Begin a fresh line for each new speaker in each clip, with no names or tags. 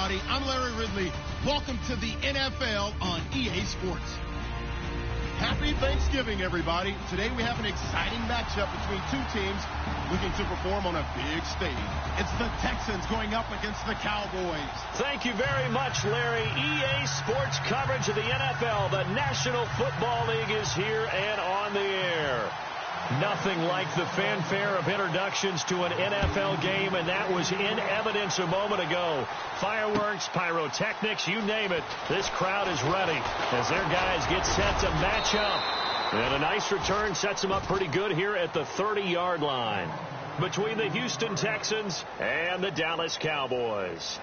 everybody. I'm Larry Ridley. Welcome to the NFL on EA Sports. Happy Thanksgiving, everybody. Today we have an exciting matchup between two teams looking to perform on a big stage. It's the Texans going up against the Cowboys.
Thank you very much, Larry. EA Sports coverage of the NFL. The National Football League is here and on the air. Nothing like the fanfare of introductions to an NFL game, and that was in evidence a moment ago. Fireworks, pyrotechnics, you name it. This crowd is ready as their guys get set to match up. And a nice return sets them up pretty good here at the 30-yard line between the Houston Texans and the Dallas Cowboys.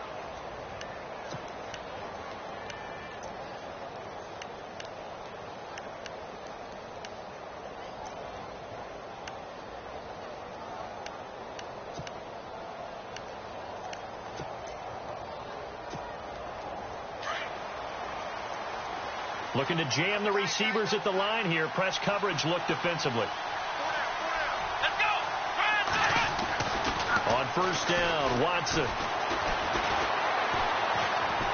Looking to jam the receivers at the line here. Press coverage look defensively. On first down, Watson.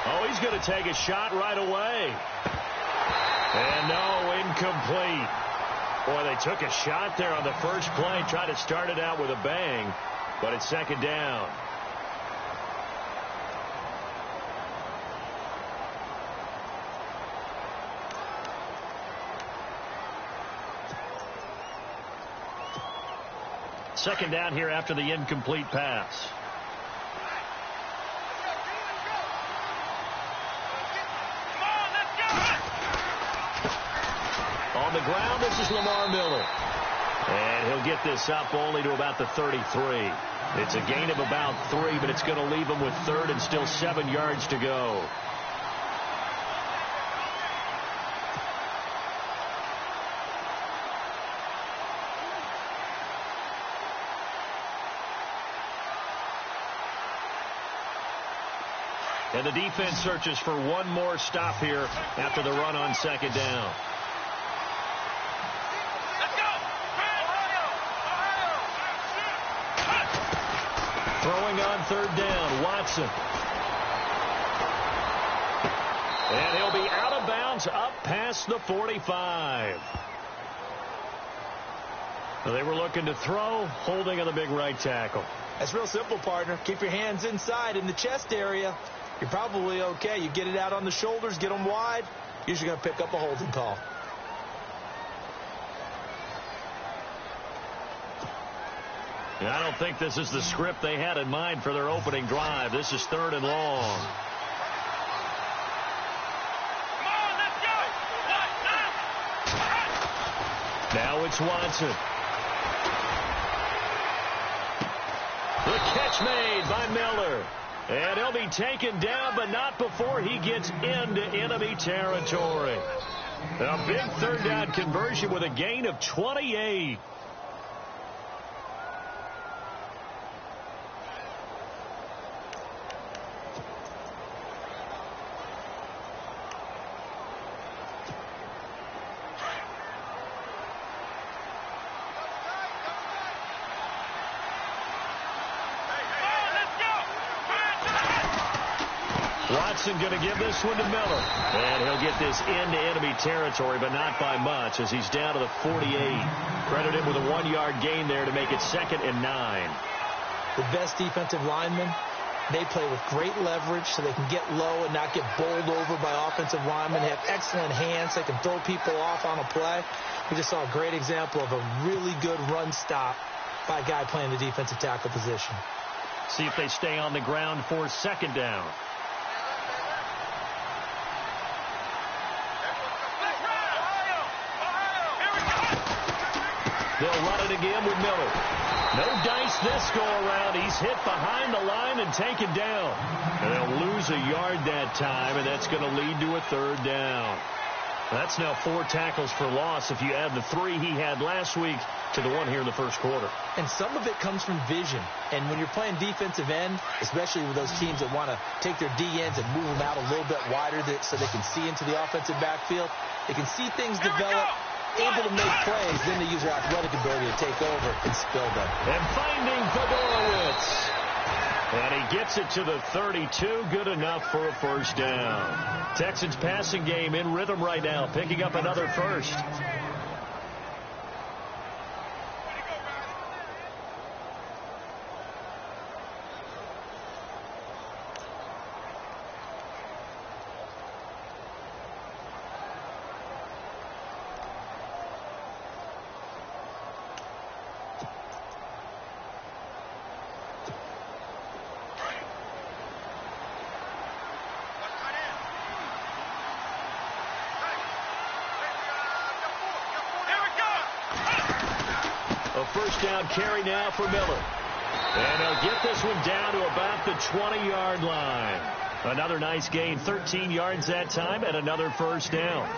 Oh, he's going to take a shot right away. And no, incomplete. Boy, they took a shot there on the first play. Tried to start it out with a bang, but it's second down. Second down here after the incomplete pass. On the ground, this is Lamar Miller. And he'll get this up only to about the 33. It's a gain of about 3, but it's going to leave him with third and still 7 yards to go. And the defense searches for one more stop here after the run on second down.
Let's go!
Throwing on third down, Watson. And he'll be out of bounds up past the 45. They were looking to throw, holding on the big right tackle.
That's real simple, partner. Keep your hands inside in the chest area. You're probably okay. You get it out on the shoulders, get them wide, usually going to pick up a holding call.
And I don't think this is the script they had in mind for their opening drive. This is third and long.
Come on, let's go!
Now it's Watson. The catch made by Miller. And he'll be taken down, but not before he gets into enemy territory. A big third down conversion with a gain of 28. Watson going to give this one to Miller. And he'll get this into enemy territory, but not by much as he's down to the 48. Credit him with a 1-yard gain there to make it 2nd and 9.
The best defensive linemen, they play with great leverage so they can get low and not get bowled over by offensive linemen. They have excellent hands. They can throw people off on a play. We just saw a great example of a really good run stop by a guy playing the defensive tackle position.
See if they stay on the ground for second down. They'll run it again with Miller. No dice this go-around. He's hit behind the line and taken down. And they'll lose a yard that time, and that's going to lead to a third down. That's now 4 tackles for loss if you add the 3 he had last week to the 1 here in the first quarter.
And some of it comes from vision. And when you're playing defensive end, especially with those teams that want to take their D-ends and move them out a little bit wider so they can see into the offensive backfield, they can see things develop, able to make plays, then they use their athletic ability to take over and spill them.
And finding Fedorowicz. And he gets it to the 32. Good enough for a first down. Texans passing game in rhythm right now, picking up another first. First down carry now for Miller. And he'll get this one down to about the 20-yard line. Another nice gain, 13 yards that time, and another first down.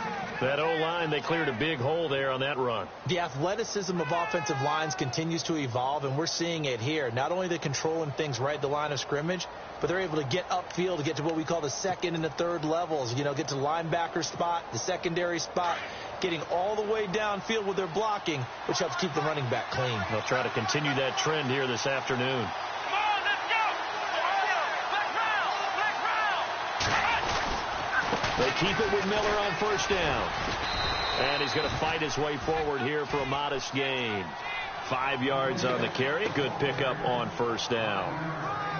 That O-line, they cleared a big hole there on that run.
The athleticism of offensive lines continues to evolve, and we're seeing it here. Not only they're controlling things right at the line of scrimmage, but they're able to get upfield to get to what we call the second and the third levels. You know, get to the linebacker spot, the secondary spot, getting all the way downfield with their blocking, which helps keep the running back clean.
They'll try to continue that trend here this afternoon.
Come on, let's go! Back round!
They keep it with Miller on first down. And he's going to fight his way forward here for a modest gain. 5 yards on the carry. Good pickup on first down.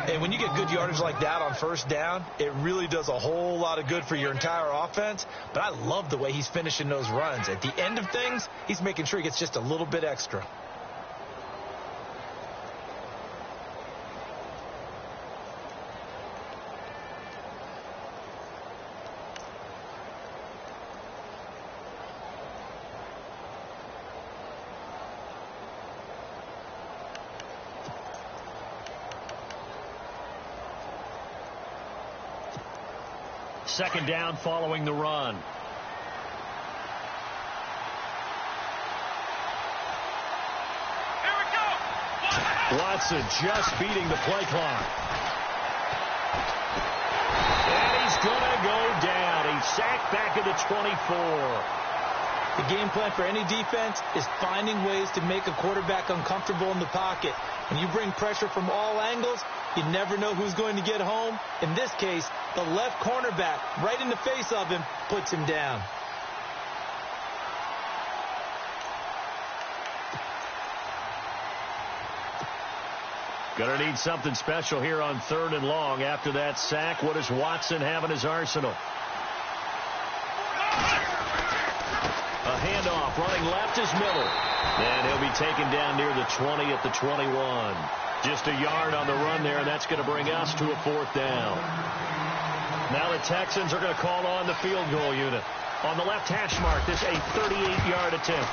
And when you get good yardage like that on first down, it really does a whole lot of good for your entire offense. But I love the way he's finishing those runs. At the end of things, he's making sure he gets just a little bit extra.
Second down following the run.
Here we go!
Watson just beating the play clock. And he's going to go down. He's sacked back at the 24.
The game plan for any defense is finding ways to make a quarterback uncomfortable in the pocket. When you bring pressure from all angles, you never know who's going to get home. In this case, the left cornerback, right in the face of him, puts him down.
Gonna need something special here on 3rd and long. After that sack, what does Watson have in his arsenal? A handoff running left is Miller. And he'll be taken down near the 20 at the 21. Just a yard on the run there, and that's going to bring us to a 4th down. Now the Texans are going to call on the field goal unit. On the left hash mark, this a 38-yard attempt.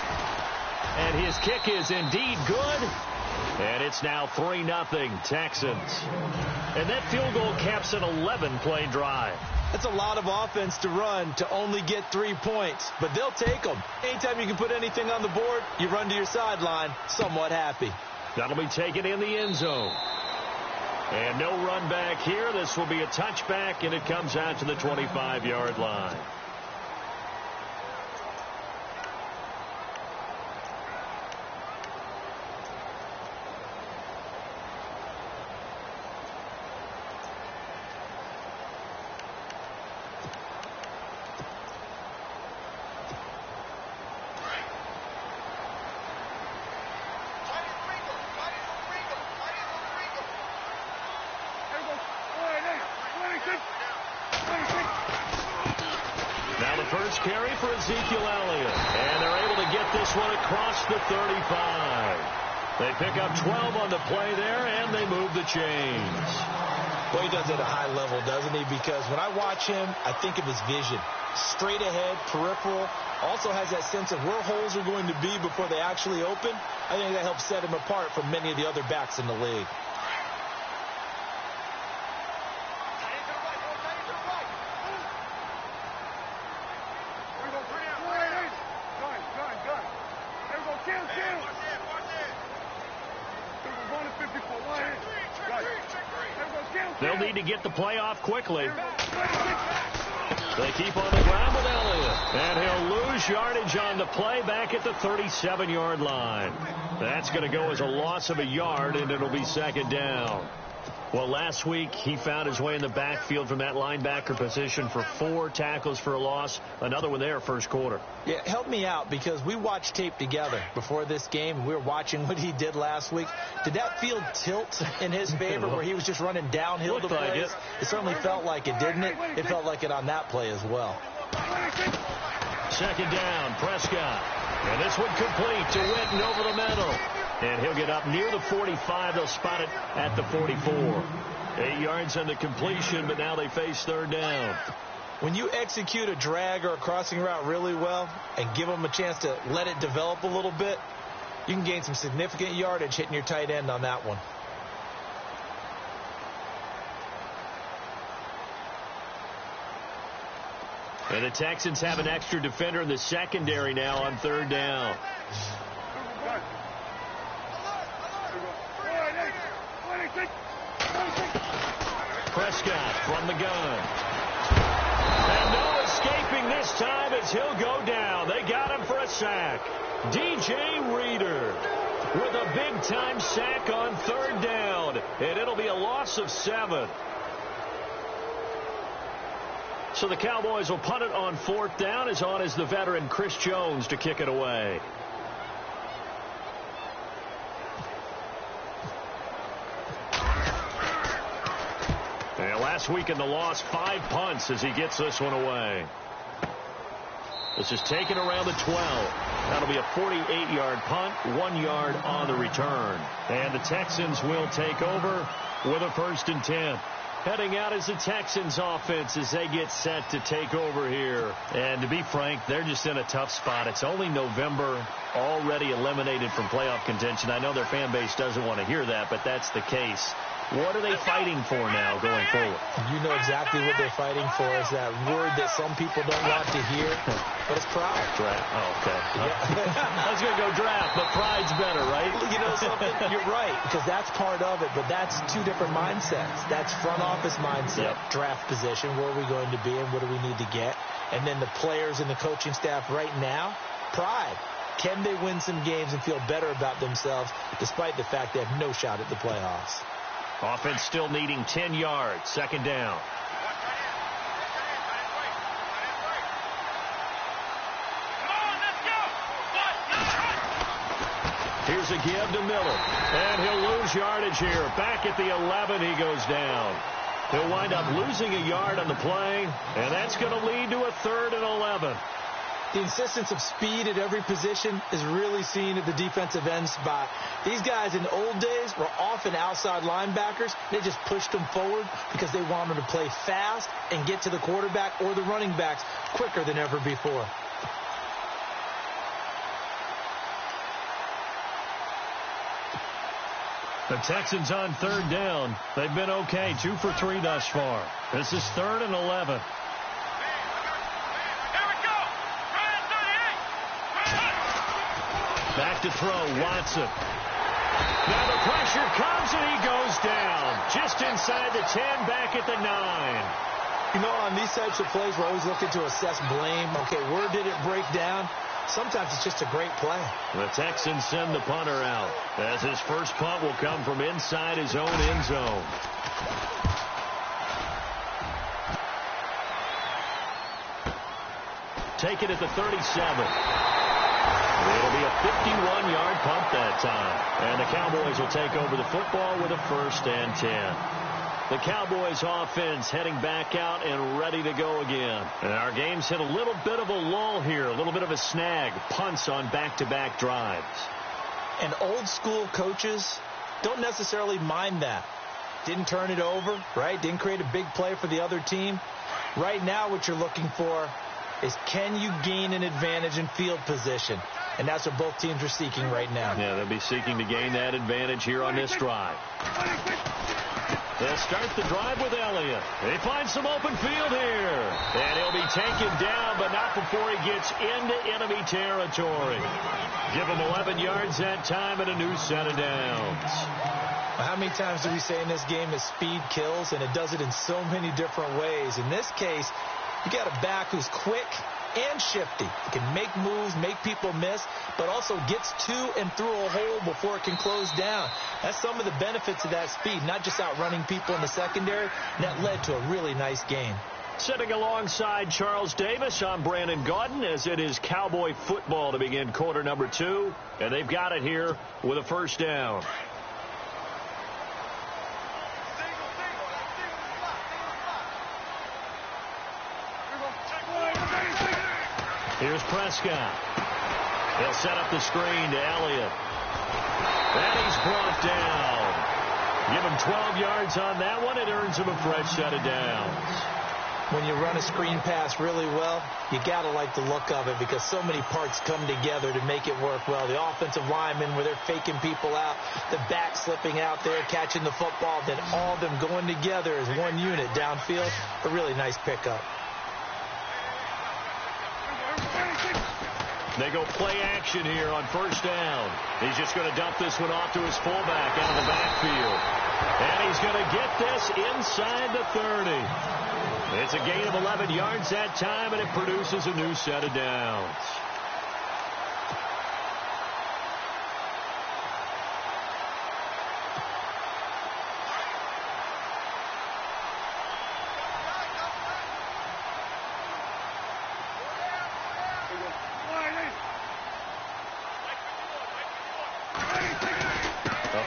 And his kick is indeed good. And it's now 3-0 Texans. And that field goal caps an 11-play drive.
That's a lot of offense to run to only get 3 points, but they'll take them. Anytime you can put anything on the board, you run to your sideline somewhat happy.
That'll be taken in the end zone. And no run back here. This will be a touchback, and it comes out to the 25-yard line. Now the first carry for Ezekiel Elliott. And they're able to get this one across the 35. They pick up 12 on the play there, and they move the chains.
Well, he does it at a high level, doesn't he? Because when I watch him, I think of his vision. Straight ahead, peripheral. Also has that sense of where holes are going to be before they actually open. I think that helps set him apart from many of the other backs in the league.
They'll need to get the play off quickly. They keep on the ground with Elliott. And he'll lose yardage on the play back at the 37-yard line. That's going to go as a loss of a yard, and it'll be second down. Well, last week he found his way in the backfield from that linebacker position for 4 tackles for a loss. Another one there first quarter.
Yeah, help me out, because we watched tape together before this game. We were watching what he did last week. Did that field tilt in his favor where he was just running downhill to plays?
Like
it certainly felt like it, didn't it? It felt like it on that play as well.
Second down, Prescott. And this one complete to Witten over the middle. And he'll get up near the 45. They'll spot it at the 44. 8 yards on the completion, but now they face third down.
When you execute a drag or a crossing route really well and give them a chance to let it develop a little bit, you can gain some significant yardage hitting your tight end on that one.
And the Texans have an extra defender in the secondary now on third down. Prescott from the gun. And no escaping this time as he'll go down. They got him for a sack. DJ Reader with a big-time sack on third down. And it'll be a loss of 7. So the Cowboys will punt it on fourth down. As on is the veteran Chris Jones to kick it away. And last week in the loss, 5 punts as he gets this one away. This is taken around the 12. That'll be a 48-yard punt, 1 yard on the return. And the Texans will take over with a 1st and 10. Heading out is the Texans offense as they get set to take over here. And to be frank, they're just in a tough spot. It's only November, already eliminated from playoff contention. I know their fan base doesn't want to hear that, but that's the case. What are they fighting for now going forward?
You know exactly what they're fighting for. Is that word that some people don't want to hear, but it's pride.
Draft. Oh, okay. I was going to go draft, but pride's better, right?
You know something? You're right, because that's part of it, but that's 2 different mindsets. That's front office mindset, draft position, where are we going to be and what do we need to get? And then the players and the coaching staff right now, pride. Can they win some games and feel better about themselves despite the fact they have no shot at the playoffs?
Offense still needing 10 yards. Second down. Here's a give to Miller. And he'll lose yardage here. Back at the 11, he goes down. He'll wind up losing a yard on the play, and that's going to lead to a 3rd and 11.
The insistence of speed at every position is really seen at the defensive end spot. These guys in the old days were often outside linebackers. They just pushed them forward because they wanted to play fast and get to the quarterback or the running backs quicker than ever before.
The Texans on third down. They've been okay, 2 for 3 thus far. This is 3rd and 11. Back to throw, Watson. Now the pressure comes and he goes down. Just inside the 10, back at the 9.
You know, on these types of plays, we're always looking to assess blame. Okay, where did it break down? Sometimes it's just a great play.
The Texans send the punter out, as his first punt will come from inside his own end zone. Take it at the 37. It'll be a 51-yard punt that time. And the Cowboys will take over the football with a 1st and 10. The Cowboys offense heading back out and ready to go again. And our game's hit a little bit of a lull here, a little bit of a snag. Punts on back-to-back drives.
And old school coaches don't necessarily mind that. Didn't turn it over, right? Didn't create a big play for the other team. Right now what you're looking for is, can you gain an advantage in field position? And that's what both teams are seeking right now.
Yeah, they'll be seeking to gain that advantage here on this drive. They'll start the drive with Elliott. They find some open field here. And he'll be taken down, but not before he gets into enemy territory. Give him 11 yards that time and a new set of downs.
How many times do we say in this game that speed kills, and it does it in so many different ways? In this case, You got a back who's quick and shifty. He can make moves, make people miss, but also gets to and through a hole before it can close down. That's some of the benefits of that speed, not just outrunning people in the secondary. And that led to a really nice game.
Sitting alongside Charles Davis, I'm Brandon Gaudin, as it is Cowboy football to begin quarter number 2. And they've got it here with a first down. Here's Prescott. He'll set up the screen to Elliott. And he's brought down. Give him 12 yards on that one. It earns him a fresh set of downs.
When you run a screen pass really well, you got to like the look of it because so many parts come together to make it work well. The offensive linemen, where they're faking people out, the back slipping out there, catching the football, then all of them going together as one unit downfield. A really nice pickup.
They go play action here on first down. He's just going to dump this one off to his fullback out of the backfield. And he's going to get this inside the 30. It's a gain of 11 yards that time, and it produces a new set of downs.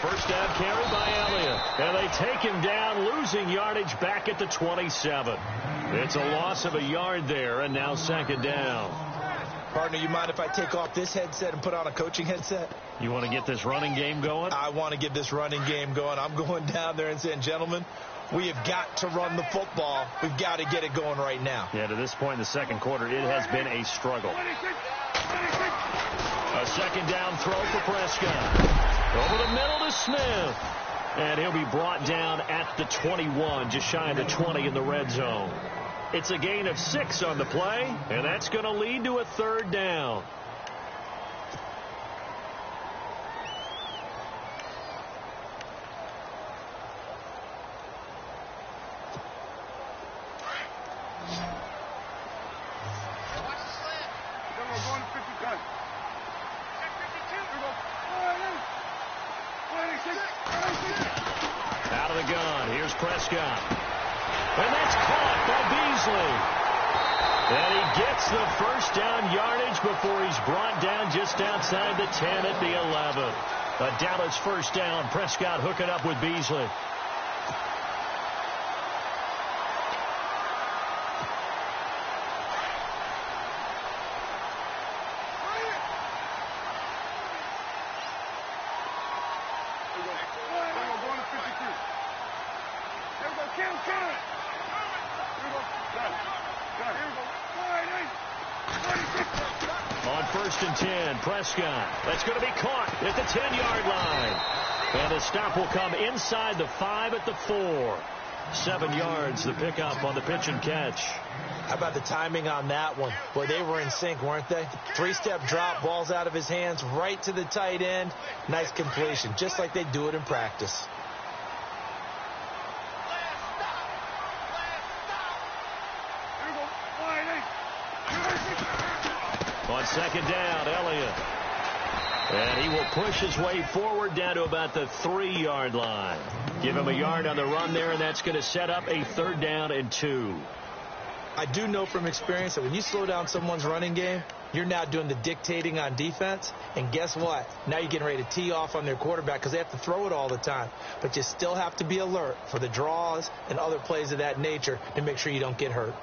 First down carry by Elliott. And they take him down, losing yardage back at the 27. It's a loss of a yard there, and now second down.
Partner, you mind if I take off this headset and put on a coaching headset?
You want to get this running game going?
I want to get this running game going. I'm going down there and saying, gentlemen, we have got to run the football. We've got to get it going right now.
Yeah, to this point in the second quarter, it has been a struggle. A second down throw for Prescott. Over the middle to Smith. And he'll be brought down at the 21, just shy of the 20 in the red zone. It's a gain of 6 on the play, and that's going to lead to a third down. Out of the gun. Here's Prescott. And that's caught by Beasley. And he gets the first down yardage before he's brought down just outside the 10 at the 11. A Dallas first down. Prescott hooking up with Beasley. On first and 10, Prescott. That's going to be caught at the 10-yard line. And the stop will come inside the 5 at the 4. 7 yards, the pickup on the pitch and catch.
How about the timing on that one? Boy, they were in sync, weren't they? 3-step drop, balls out of his hands, right to the tight end. Nice completion, just like they do it in practice.
On second down, Elliott. And he will push his way forward down to about the 3-yard line. Give him a yard on the run there, and that's going to set up a third down and 2.
I do know from experience that when you slow down someone's running game, you're now doing the dictating on defense. And guess what? Now you're getting ready to tee off on their quarterback because they have to throw it all the time. But you still have to be alert for the draws and other plays of that nature to make sure you don't get hurt.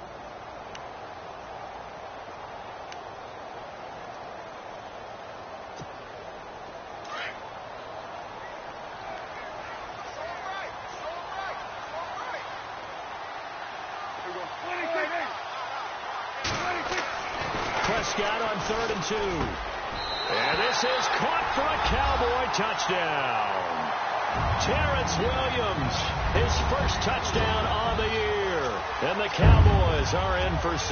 Prescott on 3rd and 2. And this is caught for a Cowboy touchdown. Terrence Williams, his first touchdown on the year. And the Cowboys are in for 6.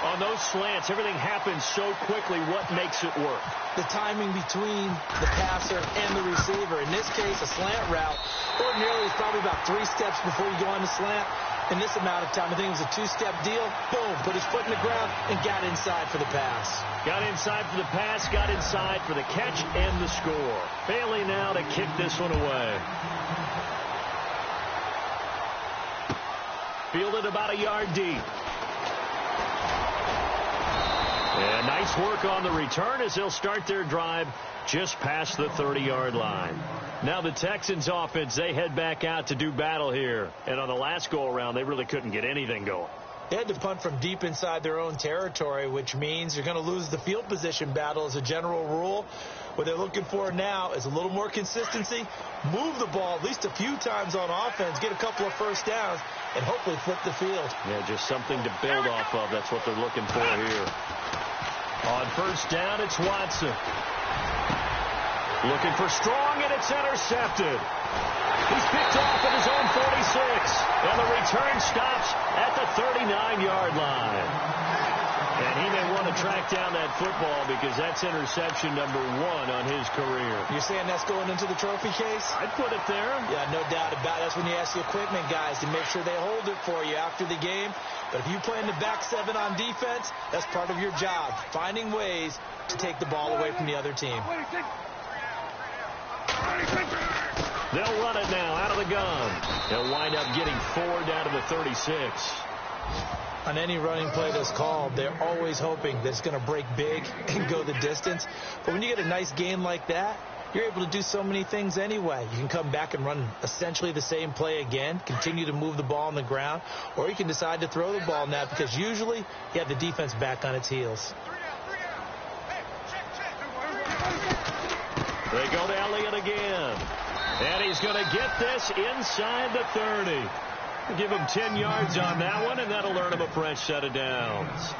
On those slants, everything happens so quickly. What makes it work?
The timing between the passer and the receiver. In this case, a slant route. Ordinarily, it's probably about 3 steps before you go on the slant. In this amount of time, I think it was a two-step deal. Boom, put his foot in the ground and got inside for the pass.
Got inside for the pass, got inside for the catch and the score. Bailey now to kick this one away. Fielded about a yard deep. And nice work on the return as they'll start their drive just past the 30-yard line. Now the Texans offense, they head back out to do battle here. And on the last go-around, they really couldn't get anything going.
They had to punt from deep inside their own territory, which means you're going to lose the field position battle as a general rule. What they're looking for now is a little more consistency, move the ball at least a few times on offense, get a couple of first downs, and hopefully flip the field.
Yeah, just something to build off of. That's what they're looking for here. On first down, it's Watson. Looking for Strong, and it's intercepted. He's picked off at his own 46, and the return stops at the 39-yard line. And he may want to track down that football because that's interception number 1 on his career.
You're saying that's going into the trophy case?
I'd put it there.
Yeah, no doubt about it. That's when you ask the equipment guys to make sure they hold it for you after the game. But if you play in the back 7 on defense, that's part of your job, finding ways to take the ball away from the other team.
They'll run it now out of the gun. They'll wind up getting 4 down to the 36.
On any running play that's called, they're always hoping that it's going to break big and go the distance. But when you get a nice game like that, you're able to do so many things anyway. You can come back and run essentially the same play again, continue to move the ball on the ground, or you can decide to throw the ball now because usually you have the defense back on its heels.
They go to Elliott again. And he's going to get this inside the 30. Give him 10 yards on that one, and that'll earn him a fresh set of downs.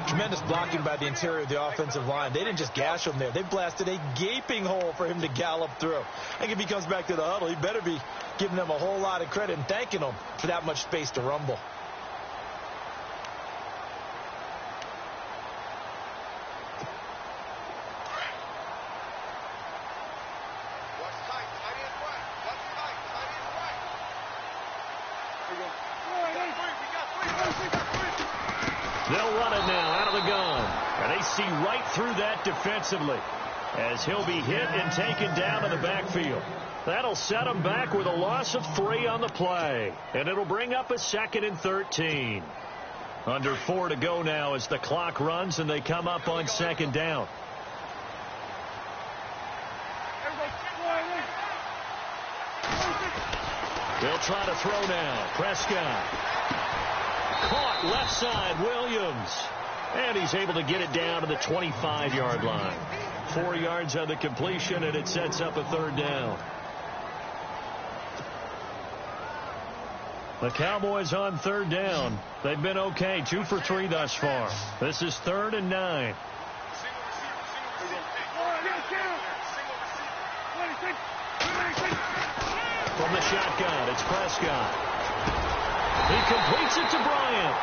Tremendous blocking by the interior of the offensive line. They didn't just gash him there. They blasted a gaping hole for him to gallop through. I think if he comes back to the huddle, he better be giving them a whole lot of credit and thanking them for that much space to rumble.
They'll run it now out of the gun. And they see right through that defensively as he'll be hit and taken down in the backfield. That'll set him back with a loss of 3 on the play. And it'll bring up a 2nd and 13. Under 4 to go now as the clock runs and they come up on 2nd down. They'll try to throw now. Prescott. Caught left side, Williams. And he's able to get it down to the 25-yard line. 4 yards on the completion, and it sets up a 3rd down. The Cowboys on 3rd down. They've been okay, 2 for 3 thus far. This is 3rd and 9. From the shotgun, it's Prescott. He completes it to Bryant.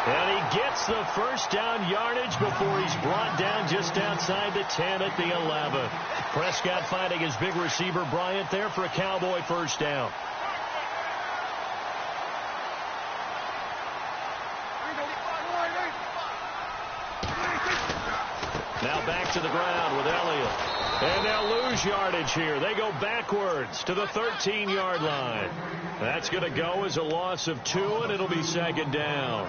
And he gets the first down yardage before he's brought down just outside the 10 at the 11. Prescott finding his big receiver Bryant there for a Cowboy first down. Now back to the ground with Elliott. And they'll lose yardage here. They go backwards to the 13-yard line. That's going to go as a loss of 2, and it'll be 2nd down.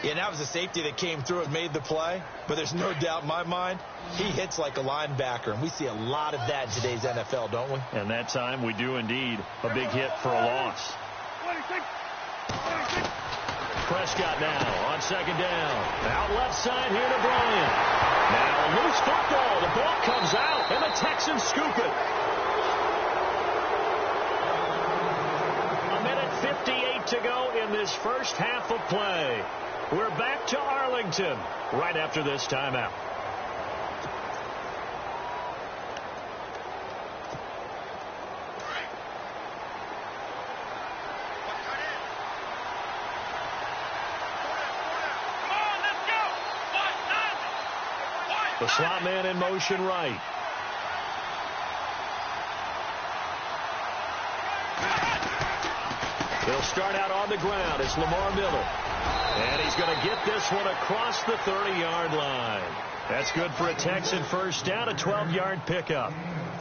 Yeah, that was a safety that came through and made the play. But there's no doubt in my mind, he hits like a linebacker. And we see a lot of that in today's NFL, don't we?
And that time we do indeed. A big hit for a loss. Prescott now on 2nd down. Out left side here to Bryant. Now loose football. The ball comes out, and the Texans scoop it. A minute 58 to go in this first half of play. We're back to Arlington right after this timeout. The slot man in motion right. The He'll start out on the ground. It's Lamar Miller. And he's going to get this one across the 30-yard line. That's good for a Texan first down, a 12-yard pickup.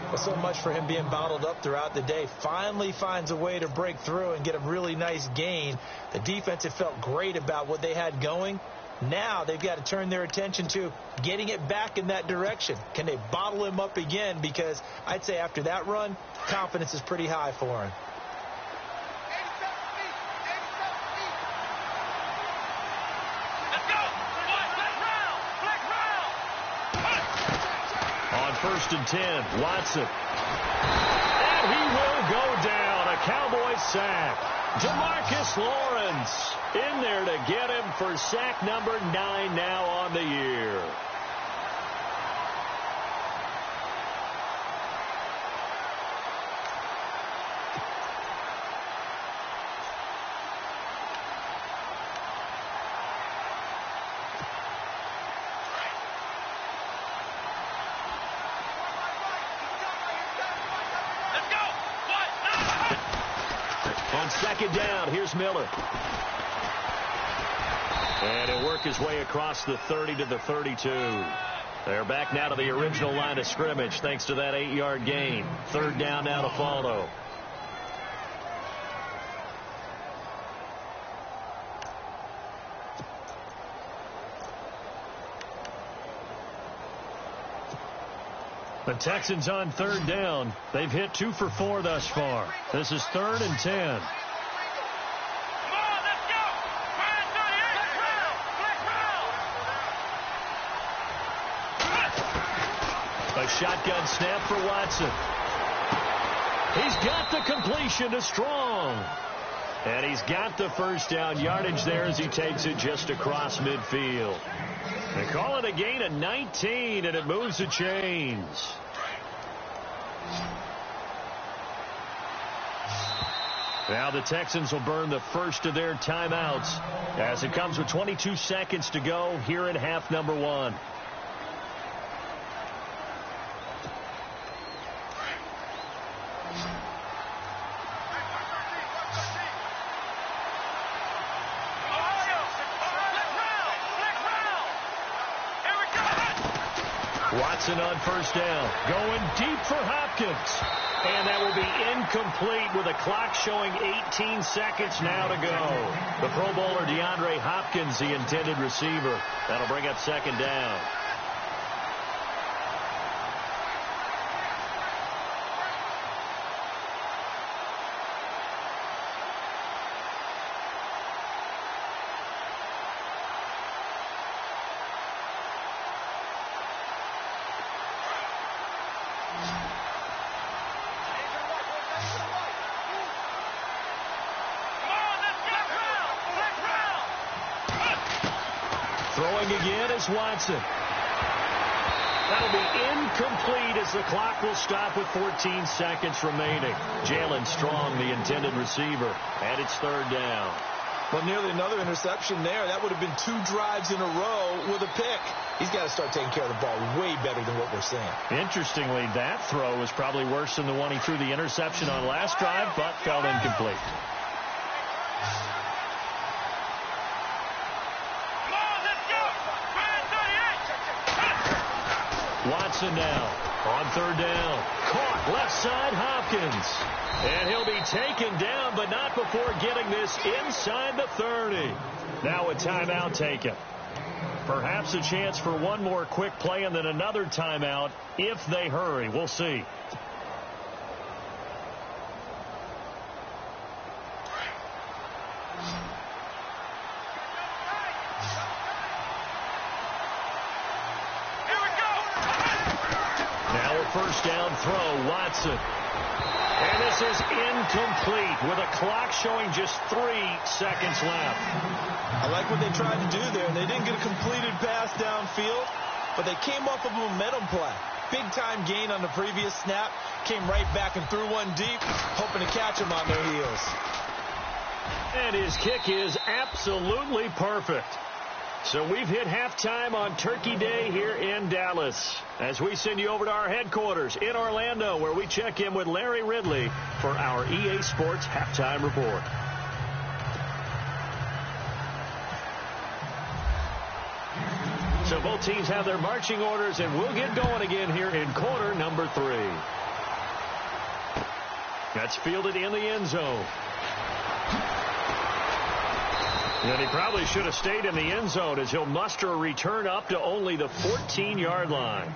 Well, so much for him being bottled up throughout the day. Finally finds a way to break through and get a really nice gain. The defense had felt great about what they had going. Now they've got to turn their attention to getting it back in that direction. Can they bottle him up again? Because I'd say after that run, confidence is pretty high for him.
Let's go.
On 1st and 10, Watson. And he will go down. A Cowboys sack. DeMarcus Lawrence in there to get him for sack number 9 now on the year. On 2nd down, here's Miller. And he'll work his way across the 30 to the 32. They're back now to the original line of scrimmage thanks to that 8-yard gain. 3rd down now to follow. The Texans on 3rd down. They've hit 2 for 4 thus far. This is 3rd and 10. A shotgun snap for Watson. He's got the completion to Strong. And he's got the first down yardage there as he takes it just across midfield. They call it a gain of 19, and it moves the chains. Now the Texans will burn the first of their timeouts as it comes with 22 seconds to go here in half number 1. Watson on 1st down, going deep for Hopkins. And that will be incomplete with a clock showing 18 seconds now to go. The Pro Bowler DeAndre Hopkins, the intended receiver. That'll bring up 2nd down. Throwing again is Watson. That'll be incomplete as the clock will stop with 14 seconds remaining. Jalen Strong, the intended receiver, and it's 3rd down.
Well, nearly another interception there. That would have been 2 drives in a row with a pick. He's got to start taking care of the ball way better than what we're seeing.
Interestingly, that throw was probably worse than the one he threw the interception on last drive, but fell incomplete. Watson now on 3rd down. Caught left side Hopkins. And he'll be taken down, but not before getting this inside the 30. Now a timeout taken. Perhaps a chance for one more quick play and then another timeout if they hurry. We'll see. First down throw, Watson. And this is incomplete with a clock showing just 3 seconds left.
I like what they tried to do there. They didn't get a completed pass downfield, but they came off of a momentum play. Big-time gain on the previous snap. Came right back and threw one deep, hoping to catch them on their heels.
And his kick is absolutely perfect. So we've hit halftime on Turkey Day here in Dallas as we send you over to our headquarters in Orlando where we check in with Larry Ridley for our EA Sports Halftime Report. So both teams have their marching orders, and we'll get going again here in quarter number 3. That's fielded in the end zone. And he probably should have stayed in the end zone as he'll muster a return up to only the 14-yard line.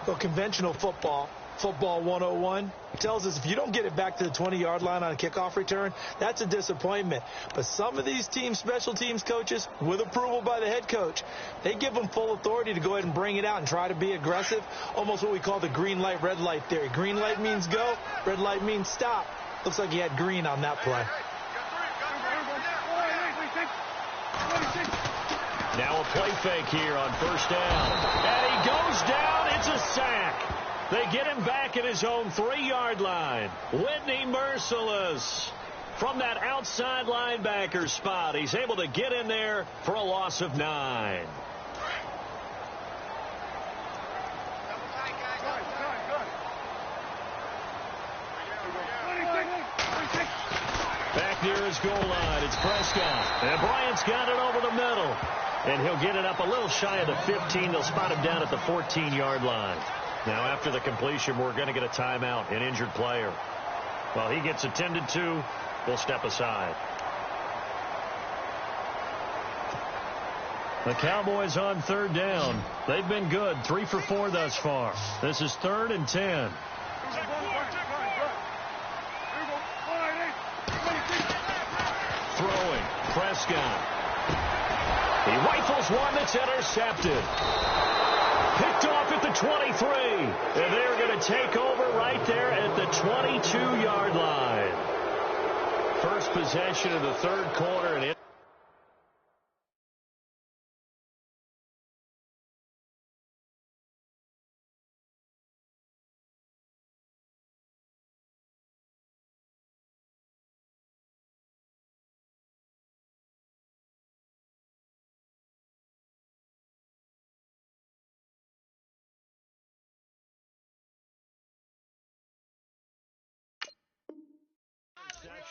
Well, conventional football 101, tells us if you don't get it back to the 20-yard line on a kickoff return, that's a disappointment. But some of these teams, special teams coaches, with approval by the head coach, they give them full authority to go ahead and bring it out and try to be aggressive, almost what we call the green light, red light theory. Green light means go, red light means stop. Looks like he had green on that play.
Now a play fake here on first down. And he goes down. It's a sack. They get him back at his own 3-yard line. Whitney Merciless from that outside linebacker spot. He's able to get in there for a loss of 9. Back near his goal line, it's Prescott. And Bryant's got it over the middle. And he'll get it up a little shy of the 15. They'll spot him down at the 14-yard line. Now, after the completion, we're going to get a timeout, an injured player. While he gets attended to, we'll step aside. The Cowboys on third down. They've been good, 3 for 4 thus far. This is 3rd and 10. Throwing, Prescott. He rifles one that's intercepted. Picked off at the 23. And they're going to take over right there at the 22-yard line. First possession of the third quarter.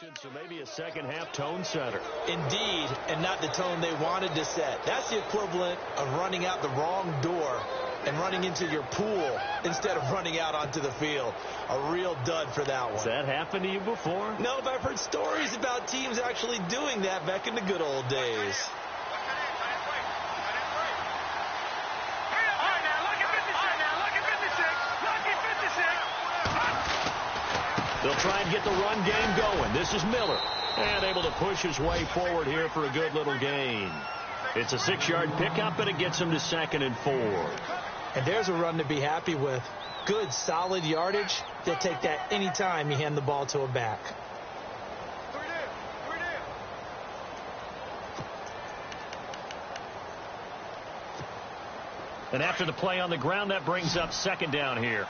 And so maybe a second-half tone setter.
Indeed, and not the tone they wanted to set. That's the equivalent of running out the wrong door and running into your pool instead of running out onto the field. A real dud for that one.
Has that happened to you before?
No, but I've heard stories about teams actually doing that back in the good old days.
They'll try and get the run game going. This is Miller. And able to push his way forward here for a good little gain. It's a 6-yard pickup, and it gets him to 2nd and 4.
And there's a run to be happy with. Good, solid yardage. They'll take that any time you hand the ball to a back.
And after the play on the ground, that brings up 2nd down here.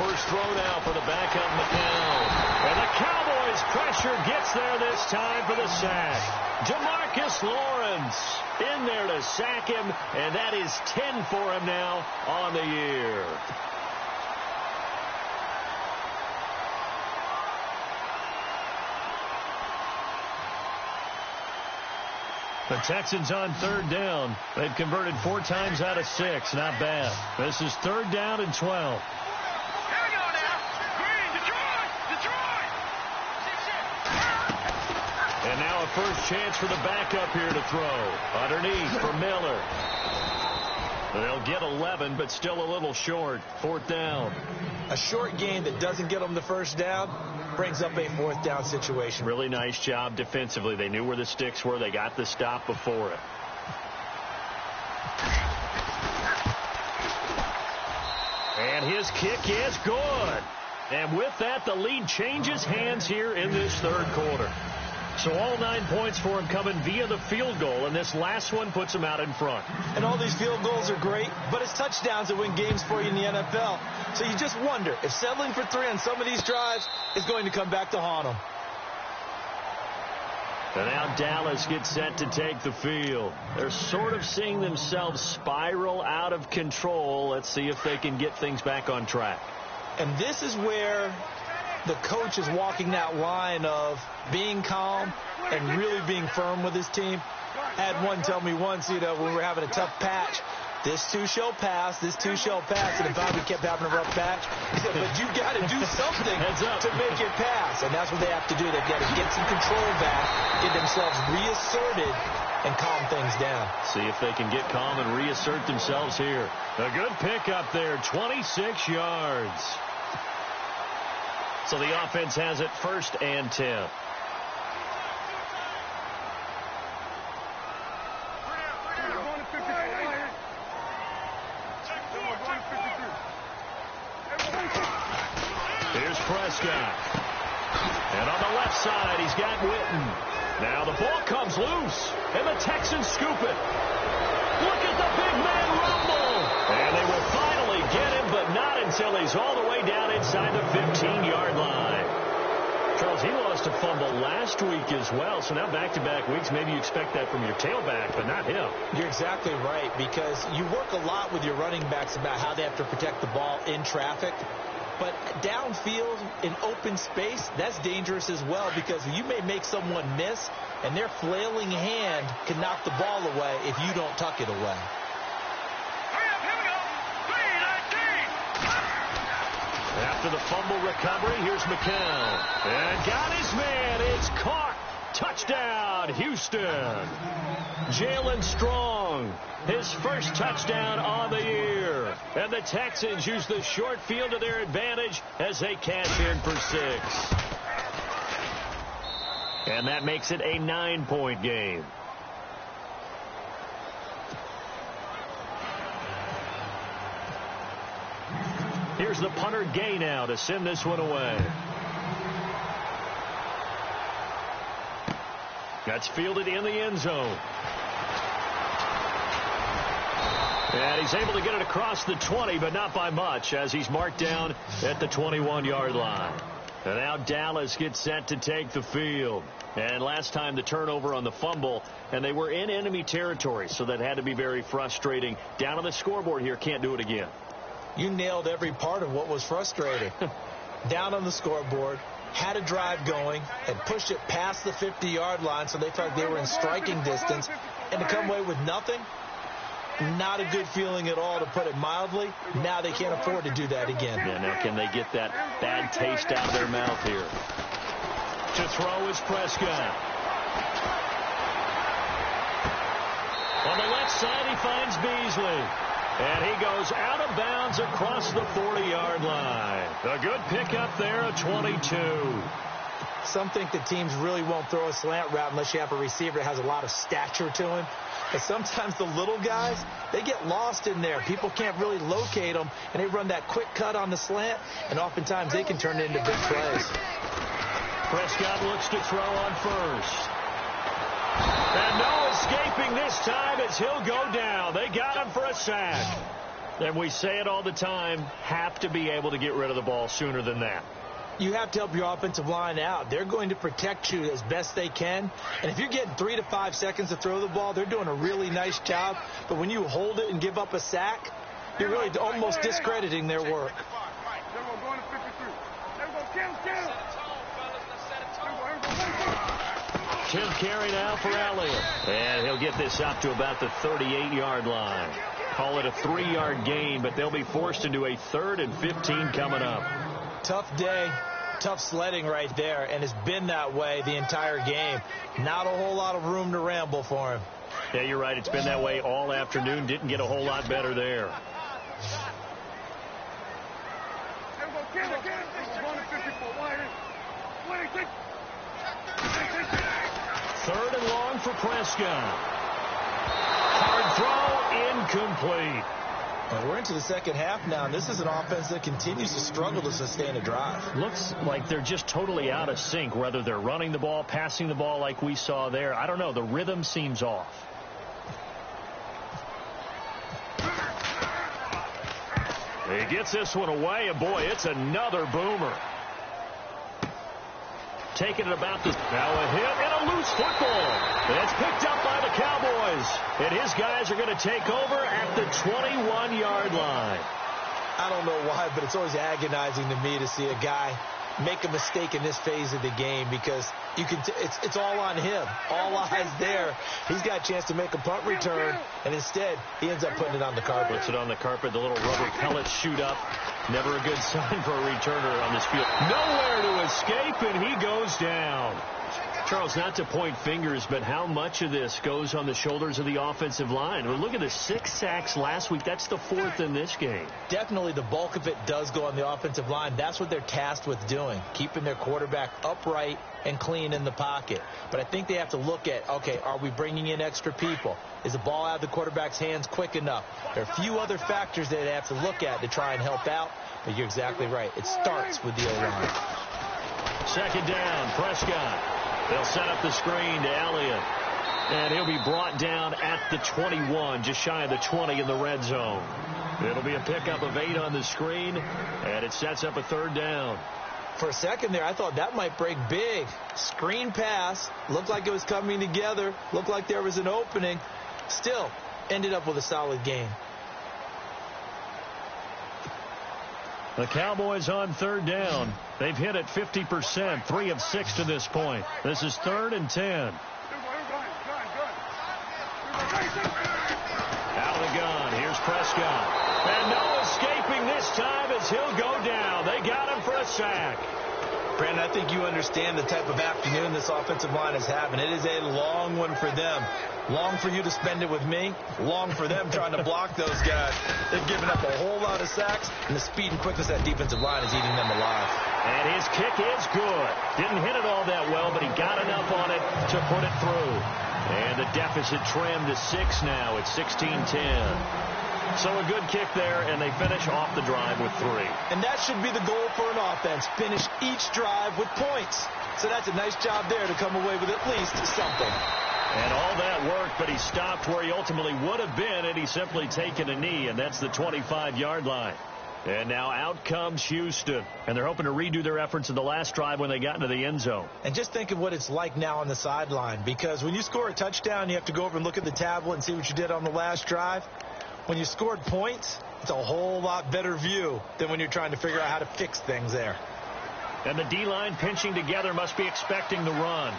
First throw now for the backup McCown. And the Cowboys pressure gets there this time for the sack. Demarcus Lawrence in there to sack him, and that is 10 for him now on the year. The Texans on 3rd down. They've converted 4 times out of 6. Not bad. This is 3rd down and 12. And now a first chance for the backup here to throw. Underneath for Miller. They'll get 11, but still a little short. 4th down.
A short gain that doesn't get them the first down brings up a 4th down situation.
Really nice job defensively. They knew where the sticks were. They got the stop before it. And his kick is good. And with that, the lead changes hands here in this third quarter. So all 9 points for him coming via the field goal, and this last one puts him out in front.
And all these field goals are great, but it's touchdowns that win games for you in the NFL. So you just wonder if settling for 3 on some of these drives is going to come back to haunt them.
And now Dallas gets set to take the field. They're sort of seeing themselves spiral out of control. Let's see if they can get things back on track.
And this is where the coach is walking that line of being calm and really being firm with his team. I had one tell me once, when we were having a tough patch, this too shall pass, this too shall pass, and if Bobby kept having a rough patch, he said, but you got to do something to make it pass, and that's what they have to do. They've got to get some control back, get themselves reasserted, and calm things down.
See if they can get calm and reassert themselves here. A good pickup there, 26 yards. So the offense has it 1st and 10. Here's Prescott. And on the left side, he's got Witten. Now the ball comes loose, and the Texans scoop it. Look at the big man rumble. And they will finally get him, but not until he's all the way down inside the 15-yard line. Charles, he lost a fumble last week as well, so now back-to-back weeks, maybe you expect that from your tailback, but not him.
You're exactly right, because you work a lot with your running backs about how they have to protect the ball in traffic. But downfield, in open space, that's dangerous as well, because you may make someone miss, and their flailing hand can knock the ball away if you don't tuck it away.
After the fumble recovery, here's McCown. And got his man. It's caught. Touchdown, Houston. Jalen Strong, his first touchdown on the year. And the Texans use the short field to their advantage as they cash in for 6. And that makes it a 9-point game. Here's the punter Gay now to send this one away. That's fielded in the end zone. And he's able to get it across the 20, but not by much, as he's marked down at the 21-yard line. And now Dallas gets set to take the field. And last time the turnover on the fumble, and they were in enemy territory, so that had to be very frustrating. Down on the scoreboard here, can't do it again.
You nailed every part of what was frustrating. Down on the scoreboard, had a drive going, had pushed it past the 50-yard line, so they felt like they were in striking distance, and to come away with nothing, not a good feeling at all, to put it mildly. Now they can't afford to do that again.
Yeah, now can they get that bad taste out of their mouth here? To throw is Prescott. On the left side, he finds Beasley. And he goes out of bounds across the 40-yard line. A good pickup there, a 22.
Some think that teams really won't throw a slant route unless you have a receiver that has a lot of stature to him. But sometimes the little guys, they get lost in there. People can't really locate them, and they run that quick cut on the slant, and oftentimes they can turn it into big plays.
Prescott looks to throw on first. And no escaping this time as he'll go down. They got him for a sack. And we say it all the time, have to be able to get rid of the ball sooner than that.
You have to help your offensive line out. They're going to protect you as best they can. And if you're getting 3 to 5 seconds to throw the ball, they're doing a really nice job. But when you hold it and give up a sack, you're really almost discrediting their work.
Tim carry now for Elliott. And he'll get this up to about the 38-yard line. Call it a 3-yard gain, but they'll be forced into a 3rd and 15 coming up.
Tough day, tough sledding right there, and it's been that way the entire game. Not a whole lot of room to ramble for him.
Yeah, you're right. It's been that way all afternoon. Didn't get a whole lot better there. Third and long for Prescott. Hard throw, incomplete.
Well, we're into the second half now, and this is an offense that continues to struggle to sustain a drive.
Looks like they're just totally out of sync, whether they're running the ball, passing the ball like we saw there. I don't know. The rhythm seems off. He gets this one away, and boy, it's another boomer. Taking it about the... Now a hit and a loose football. It's picked up by the Cowboys. And his guys are going to take over at the 21-yard line.
I don't know why, but it's always agonizing to me to see a guy make a mistake in this phase of the game because it's all on him. All eyes there. He's got a chance to make a punt return, and instead he ends up putting it on the carpet.
Puts it on the carpet. The little rubber pellets shoot up. Never a good sign for a returner on this field. Nowhere to escape, and he goes down. Charles, not to point fingers, but how much of this goes on the shoulders of the offensive line? Well, look at the 6 sacks last week. That's the 4th in this game.
Definitely the bulk of it does go on the offensive line. That's what they're tasked with doing, keeping their quarterback upright and clean in the pocket. But I think they have to look at, okay, are we bringing in extra people? Is the ball out of the quarterback's hands quick enough? There are a few other factors that they have to look at to try and help out, but you're exactly right. It starts with the O-line.
2nd down, Prescott. They'll set up the screen to Elliott. And he'll be brought down at the 21, just shy of the 20 in the red zone. It'll be a pickup of 8 on the screen, and it sets up a 3rd down.
For a second there, I thought that might break big. Screen pass. Looked like it was coming together. Looked like there was an opening. Still, ended up with a solid game.
The Cowboys on 3rd down. They've hit it 50%, 3 of 6 to this point. This is 3rd and 10. Out of the gun. Here's Prescott. And no escaping this time as he'll go down. They got him for a sack.
Brandon, I think you understand the type of afternoon this offensive line is having. It is a long one for them. Long for you to spend it with me. Long for them trying to block those guys. They've given up a whole lot of sacks, and the speed and quickness of that defensive line is eating them alive.
And his kick is good. Didn't hit it all that well, but he got enough on it to put it through. And the deficit trimmed to 6 now. It's 16-10. So a good kick there, and they finish off the drive with 3.
And that should be the goal for an offense. Finish each drive with points. So that's a nice job there to come away with at least something.
And all that worked, but he stopped where he ultimately would have been, and he's simply taken a knee, and that's the 25-yard line. And now out comes Houston, and they're hoping to redo their efforts in the last drive when they got into the end zone.
And just think of what it's like now on the sideline, because when you score a touchdown, you have to go over and look at the tablet and see what you did on the last drive. When you scored points, it's a whole lot better view than when you're trying to figure out how to fix things there.
And the D-line pinching together must be expecting the run.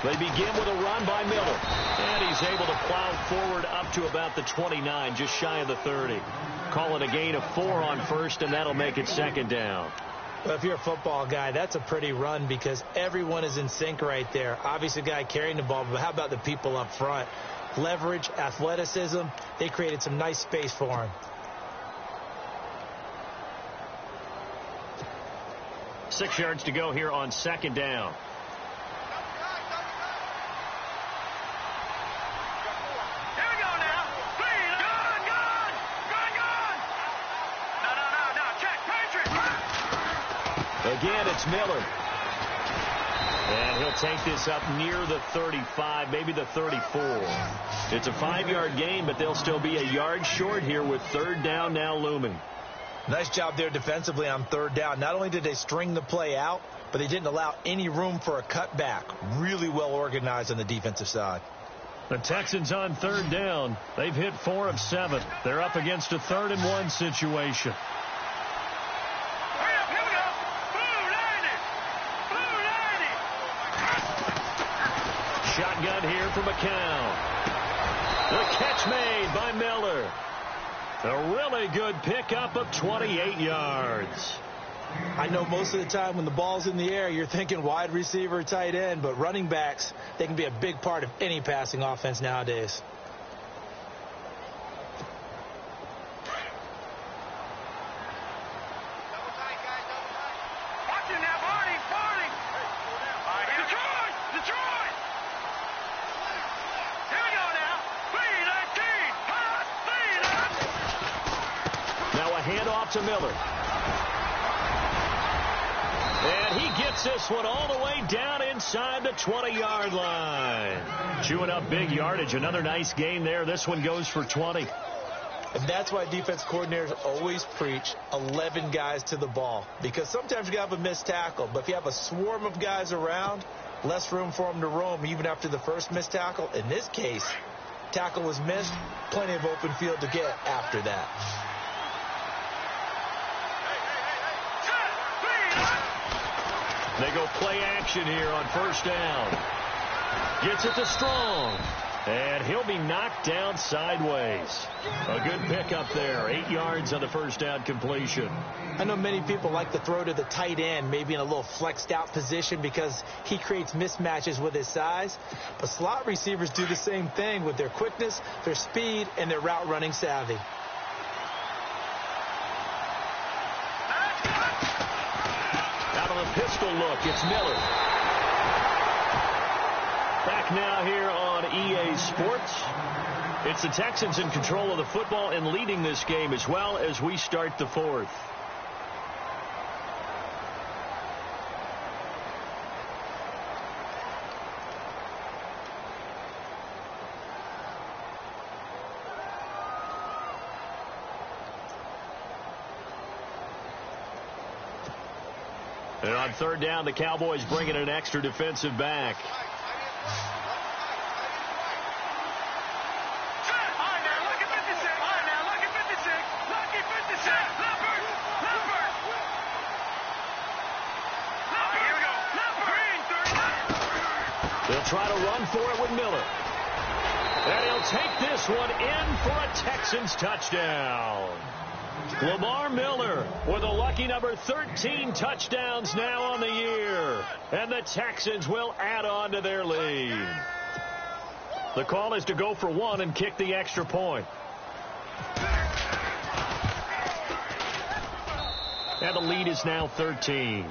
They begin with a run by Miller. And he's able to plow forward up to about the 29, just shy of the 30. Call it a gain of 4 on first, and that'll make it 2nd down.
Well, if you're a football guy, that's a pretty run because everyone is in sync right there. Obviously, the guy carrying the ball, but how about the people up front? Leverage, athleticism, they created some nice space for him.
Six yards to go here on 2nd down. Again, it's Miller. And he'll take this up near the 35, maybe the 34. It's a 5-yard gain, but they'll still be a yard short here with 3rd down now looming.
Nice job there defensively on 3rd down. Not only did they string the play out, but they didn't allow any room for a cutback. Really well organized on the defensive side.
The Texans on 3rd down. They've hit 4 of 7. They're up against a 3rd and 1 situation. Shotgun here for McCown. The catch made by Miller. A really good pickup of 28 yards.
I know most of the time when the ball's in the air, you're thinking wide receiver, tight end, but running backs, they can be a big part of any passing offense nowadays.
To Miller. And he gets this one all the way down inside the 20-yard line. Chewing up big yardage. Another nice gain there. This one goes for 20.
And that's why defense coordinators always preach 11 guys to the ball. Because sometimes you have a missed tackle. But if you have a swarm of guys around, less room for them to roam even after the first missed tackle. In this case, tackle was missed. Plenty of open field to get after that.
They go play action here on first down. Gets it to Strong. And he'll be knocked down sideways. A good pickup there. 8 yards on the first down completion.
I know many people like to throw to the tight end, maybe in a little flexed out position because he creates mismatches with his size. But slot receivers do the same thing with their quickness, their speed, and their route running savvy.
Out of the pistol look, it's Miller. Back now here on EA Sports. It's the Texans in control of the football and leading this game as well as we start the fourth. And on third down, the Cowboys bringing an extra defensive back. They'll try to run for it with Miller. And he'll take this one in for a Texans touchdown. Lamar Miller with a lucky number 13 touchdowns now on the year. And the Texans will add on to their lead. The call is to go for one and kick the extra point. And the lead is now 13.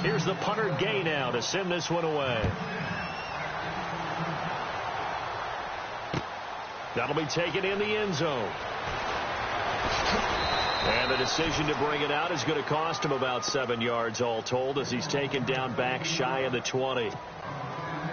Here's the punter Gay now to send this one away. That'll be taken in the end zone. And the decision to bring it out is going to cost him about 7 yards all told as he's taken down back shy of the 20.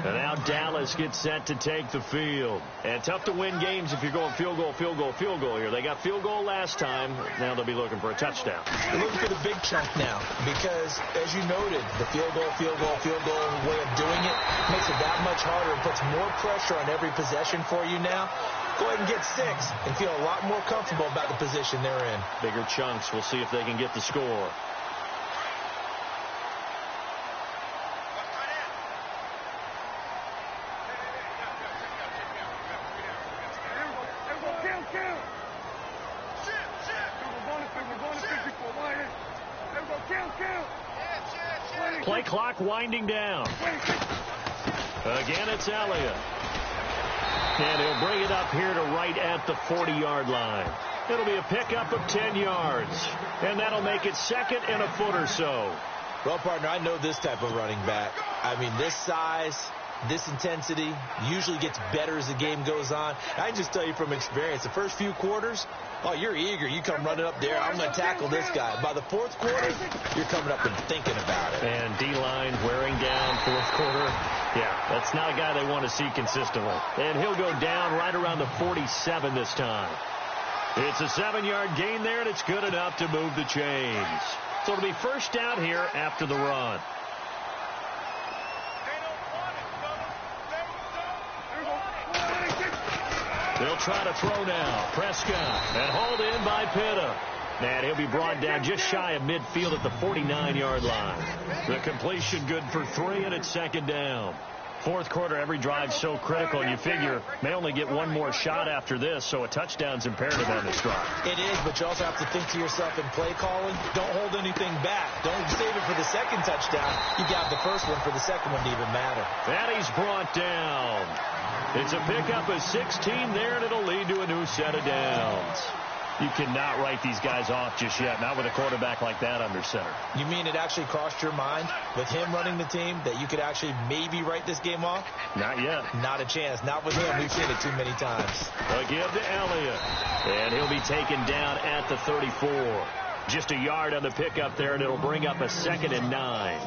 And now Dallas gets set to take the field. And tough to win games if you're going field goal, field goal, field goal here. They got field goal last time. Now they'll be looking for a touchdown.
They're looking for the big chunk now because, as you noted, the field goal way of doing it makes it that much harder and puts more pressure on every possession for you now. Go ahead and get 6 and feel a lot more comfortable about the position they're in.
Bigger chunks. We'll see if they can get the score. Play clock winding down. Again, it's Elliott. And he'll bring it up here to right at the 40-yard line. It'll be a pickup of 10 yards. And that'll make it second and a foot or so.
Well, partner, I know this type of running back. I mean, this size, this intensity usually gets better as the game goes on. I can just tell you from experience, the first few quarters, oh, you're eager. You come running up there. I'm going to tackle this guy. By the fourth quarter, you're coming up and thinking about it.
And D-line wearing down fourth quarter. Yeah, that's not a guy they want to see consistently. And he'll go down right around the 47 this time. It's a 7-yard gain there, and it's good enough to move the chains. So it'll be first down here after the run. They'll try to throw now. Prescott, and hauled in by Pitta. And he'll be brought down just shy of midfield at the 49-yard line. The completion good for 3, and it's second down. Fourth quarter, every drive's so critical, and you figure may only get one more shot after this, so a touchdown's imperative on this drive.
It is, but you also have to think to yourself in play calling, don't hold anything back. Don't save it for the second touchdown. You got the first one for the second one to even matter.
And he's brought down. It's a pickup of 16 there, and it'll lead to a new set of downs. You cannot write these guys off just yet, not with a quarterback like that under center. You mean it actually crossed your mind with him running the team that you could actually maybe write this game off? Not yet. Not a chance. Not with him. We've seen it too many times. Again to Elliott. And he'll be taken down at the 34. Just a yard on the pickup there, and it'll bring up a 2nd and 9.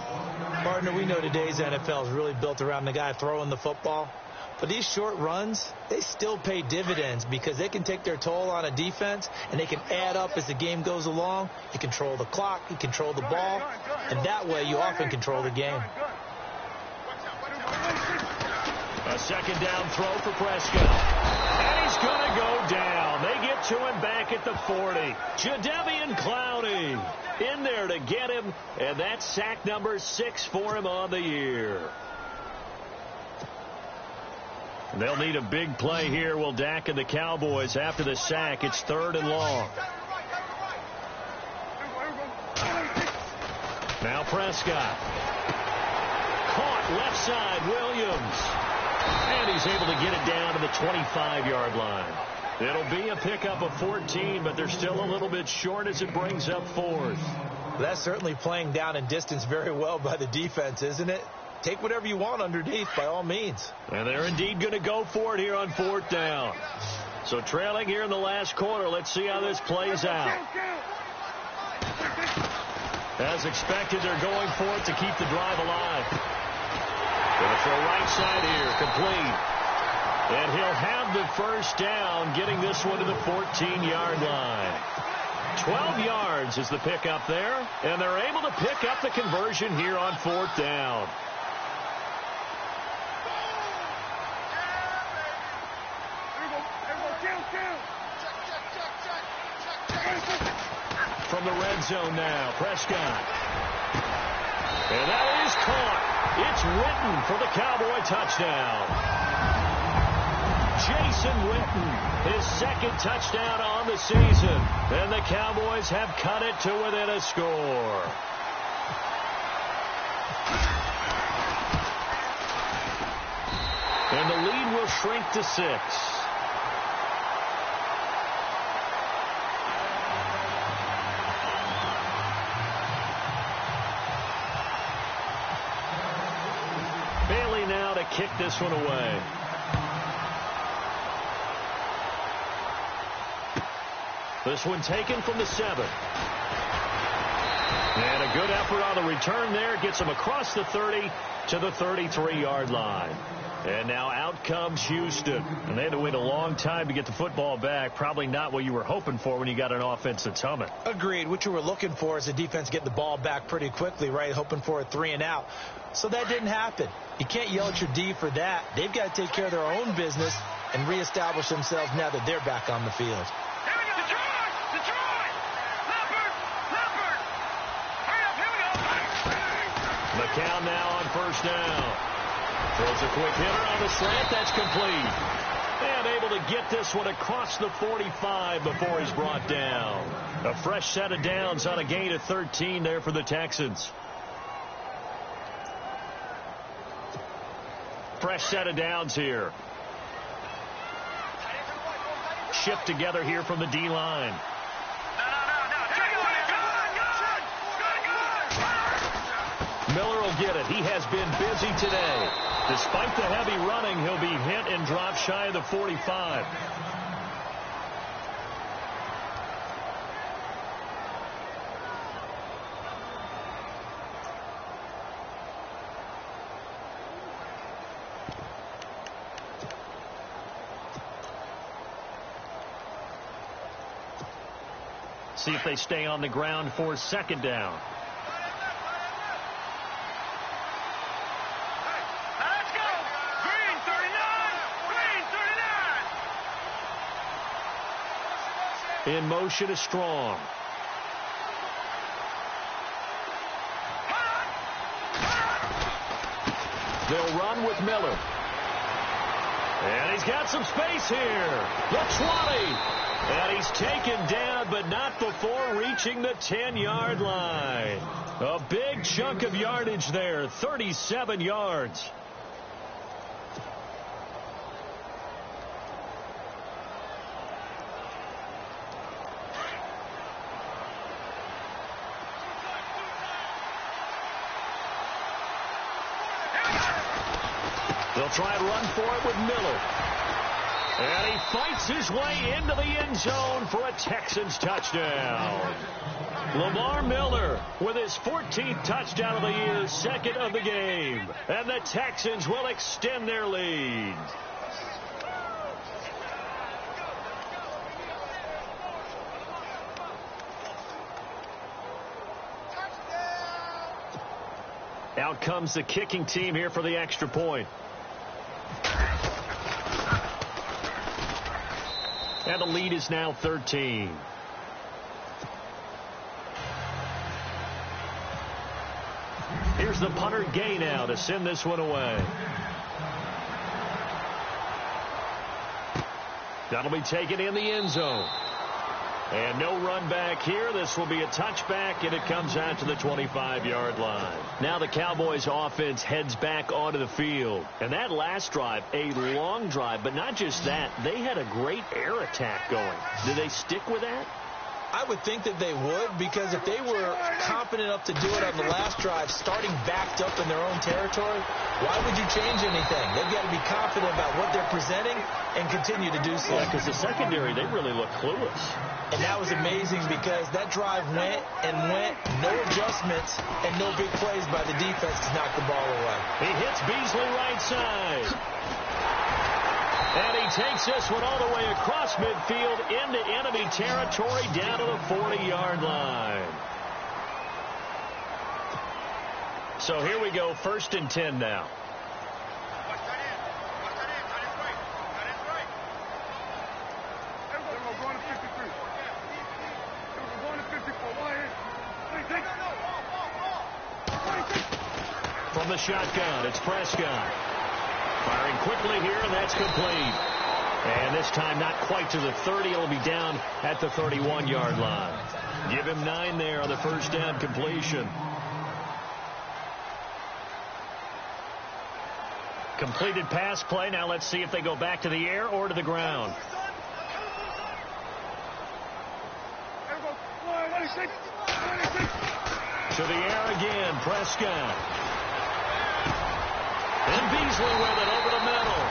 Partner, we know today's NFL is really built around the guy throwing the football. But these short runs, they still pay dividends because they can take their toll on a defense, and they can add up as the game goes along. You control the clock, you control the ball, and that way you often control the game. A second down throw for Prescott. And he's is going to go down. They get to him back at the 40. Jadeveon Clowney in there to get him, and that's sack number 6 for him on the year. They'll need a big play here, will Dak and the Cowboys after the sack. It's 3rd and long. Now Prescott. Caught left side, Williams. And he's able to get it down to the 25-yard line. It'll be a pickup of 14, but they're still a little bit short as it brings up 4th.
That's certainly playing down in distance very well by the defense, isn't it? Take whatever you want underneath, by all means.
And they're indeed going to go for it here on 4th down. So trailing here in the last quarter. Let's see how this plays out. As expected, they're going for it to keep the drive alive. Going to throw right side here, complete. And he'll have the first down, getting this one to the 14-yard line. 12 yards is the pickup there, and they're able to pick up the conversion here on 4th down. From the red zone now, Prescott. And that is caught. It's Witten for the Cowboy touchdown. Jason Witten, his 2nd touchdown on the season. And the Cowboys have cut it to within a score. And the lead will shrink to 6. Kick this one away. This one taken from the 7. And a good effort on the return there. Gets him across the 30 to the 33-yard line. And now out comes Houston. And they had to wait a long time to get the football back. Probably not what you were hoping for when you got an offense that's humming.
Agreed. What you were looking for is the defense getting the ball back pretty quickly, right? Hoping for a 3 and out. So that didn't happen. You can't yell at your D for that. They've got to take care of their own business and reestablish themselves now that they're back on the field.
McCown now on 1st down. Throws a quick hitter on the slant. That's complete. And able to get this one across the 45 before he's brought down. A fresh set of downs on a gain of 13 there for the Texans. Fresh set of downs here. Shift together here from the D-line. Miller will get it. He has been busy today. Despite the heavy running, he'll be hit and drop shy of the 45. See if they stay on the ground for 2nd down.
Let's go! Green 39!
In motion is Strong. They'll run with Miller. And he's got some space here. The 20. And he's taken down, but not before reaching the 10-yard line. A big chunk of yardage there, 37 yards. They'll try and run for it with Miller. And he fights his way into the end zone for a Texans touchdown. Lamar Miller with his 14th touchdown of the year, 2nd of the game. And the Texans will extend their lead. Out comes the kicking team here for the extra point. And the lead is now 13. Here's the punter Gay now to send this one away. That'll be taken in the end zone. And no run back here. This will be a touchback, and it comes out to the 25-yard line. Now the Cowboys offense heads back onto the field. And that last drive, a long drive, but not just that. They had a great air attack going. Do they stick with that?
I would think that they would, because if they were confident enough to do it on the last drive, starting backed up in their own territory, why would you change anything? They've got to be confident about what they're presenting and continue to do so.
Yeah, because the secondary, they really look clueless.
And that was amazing because that drive went and went, no adjustments, and no big plays by the defense to knock the ball away.
He hits Beasley right side. And he takes this one all the way across midfield into enemy territory down to the 40-yard line. So here we go, 1st and 10 now. From the shotgun, it's Prescott. Firing quickly here, and that's complete. And this time not quite to the 30. It'll be down at the 31-yard line. Give him 9 there on the first down completion. Completed pass play. Now let's see if they go back to the air or to the ground. To the air again, Prescott. And Beasley with it over the middle.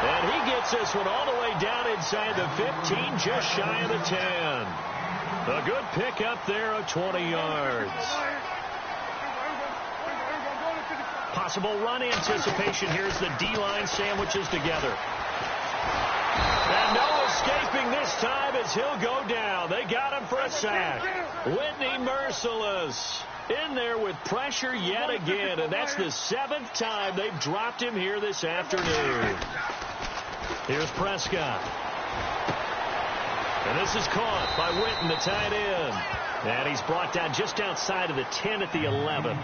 And he gets this one all the way down inside the 15, just shy of the 10. A good pickup there of 20 yards. Possible run anticipation. Here's the D-line sandwiches together. And no escaping this time as he'll go down. They got him for a sack. Whitney Merciless in there with pressure yet again, and that's the 7th time they've dropped him here this afternoon. Here's Prescott. And this is caught by Witten, the tight end. And he's brought down just outside of the 10 at the 11.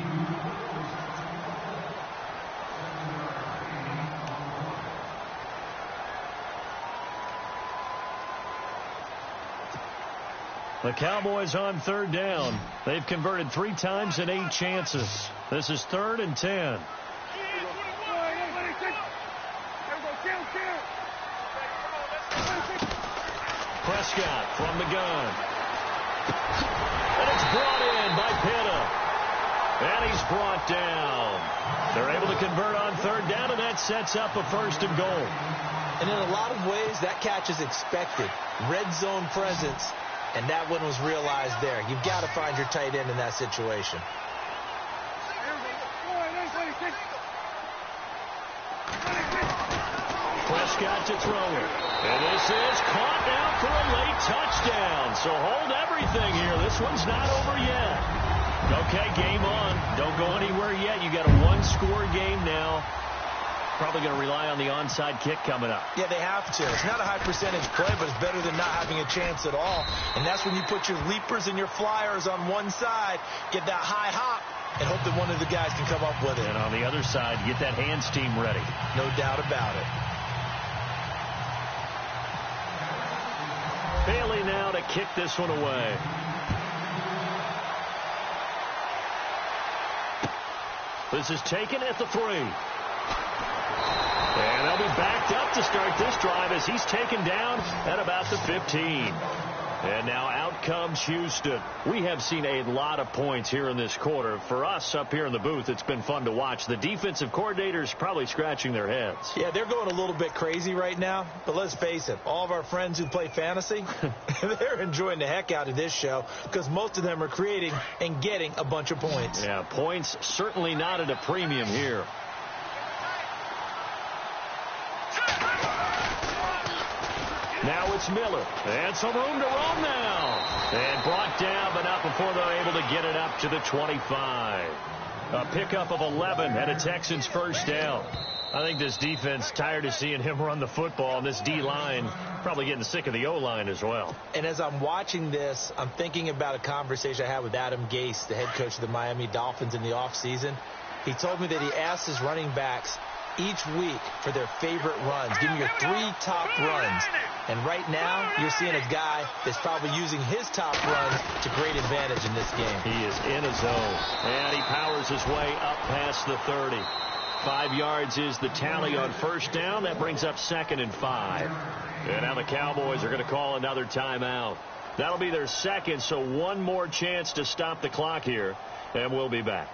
The Cowboys on 3rd down. They've converted 3 times in 8 chances. This is 3rd and 10. Prescott from the gun. And it's brought in by Pitta. And he's brought down. They're able to convert on 3rd down, and that sets up a 1st and goal.
And in a lot of ways, that catch is expected. Red zone presence. And that one was realized there. You've got to find your tight end in that situation.
Prescott to throw it. And this is caught now for a late touchdown. So hold everything here. This one's not over yet. Okay, game on. Don't go anywhere yet. You got a 1-score game now. Probably going to rely on the onside kick coming up.
Yeah, they have to. It's not a high percentage play, but it's better than not having a chance at all. And that's when you put your leapers and your flyers on one side, get that high hop, and hope that one of the guys can come up with it.
And on the other side, get that hands team ready.
No doubt about it.
Bailey now to kick this one away. This is taken at the 3. And they'll be backed up to start this drive as he's taken down at about the 15. And now out comes Houston. We have seen a lot of points here in this quarter. For us up here in the booth, it's been fun to watch. The defensive coordinators probably scratching their heads.
Yeah, they're going a little bit crazy right now. But let's face it, all of our friends who play fantasy, they're enjoying the heck out of this show because most of them are creating and getting a bunch of points.
Yeah, points certainly not at a premium here. Now it's Miller. And some room to roam now. And brought down, but not before they're able to get it up to the 25. A pickup of 11 and a Texans first down. I think this defense tired of seeing him run the football, and this D-line probably getting sick of the O-line as well.
And as I'm watching this, I'm thinking about a conversation I had with Adam Gase, the head coach of the Miami Dolphins, in the offseason. He told me that he asked his running backs each week for their favorite runs. Give me your 3 top runs. And right now, you're seeing a guy that's probably using his top runs to great advantage in this game.
He is in a zone, and he powers his way up past the 30. 5 yards is the tally on first down. That brings up 2nd and 5. And now the Cowboys are going to call another timeout. That'll be their second, so one more chance to stop the clock here, and we'll be back.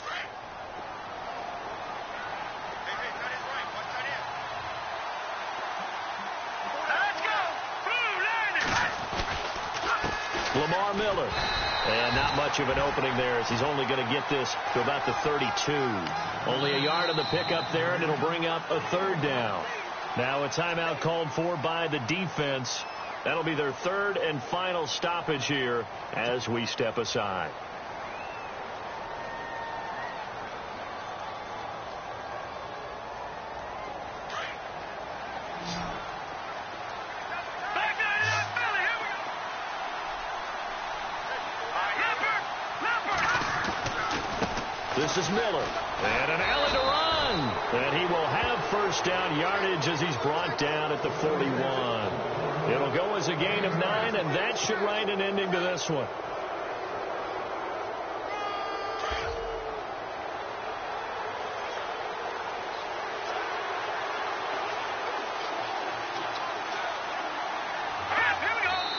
Lamar Miller. And not much of an opening there, as he's only going to get this to about the 32. Only a yard on the pickup there, and it'll bring up a 3rd down. Now a timeout called for by the defense. That'll be their 3rd and final stoppage here as we step aside. This is Miller, and an alley to run, and he will have first down yardage as he's brought down at the 41. It'll go as a gain of 9, and that should write an ending to this one.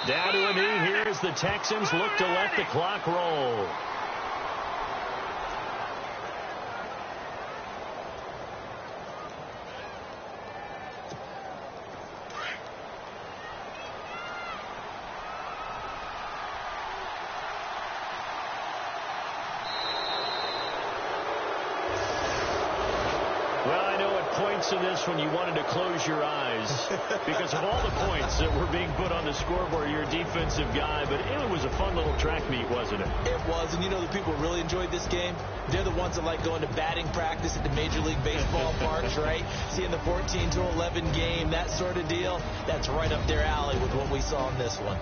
Down to a knee here as the Texans look to let the clock roll. In this one, you wanted to close your eyes because of all the points that were being put on the scoreboard. You're a defensive guy, but it was a fun little track meet, wasn't it?
It was, and you know the people who really enjoyed this game? They're the ones that like going to batting practice at the Major League Baseball parks, right? Seeing the 14-11 game, that sort of deal, that's right up their alley with what we saw in this one.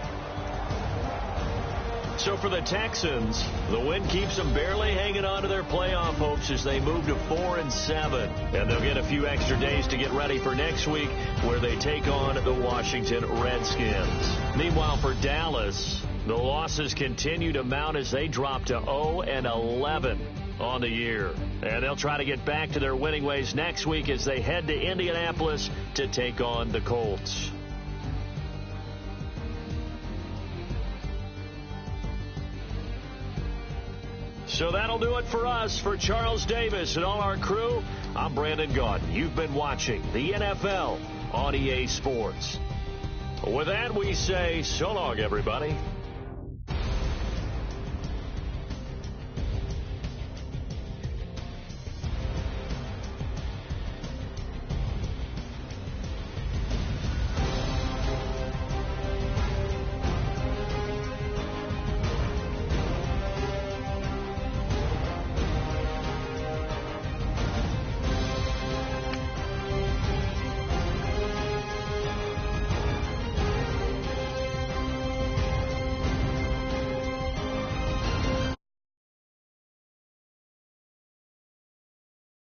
So for the Texans, the win keeps them barely hanging on to their playoff hopes as they move to 4-7. And they'll get a few extra days to get ready for next week, where they take on the Washington Redskins. Meanwhile, for Dallas, the losses continue to mount as they drop to 0-11 on the year. And they'll try to get back to their winning ways next week as they head to Indianapolis to take on the Colts. So that'll do it for us. For Charles Davis and all our crew, I'm Brandon Gaudin. You've been watching the NFL on EA Sports. With that, we say so long, everybody.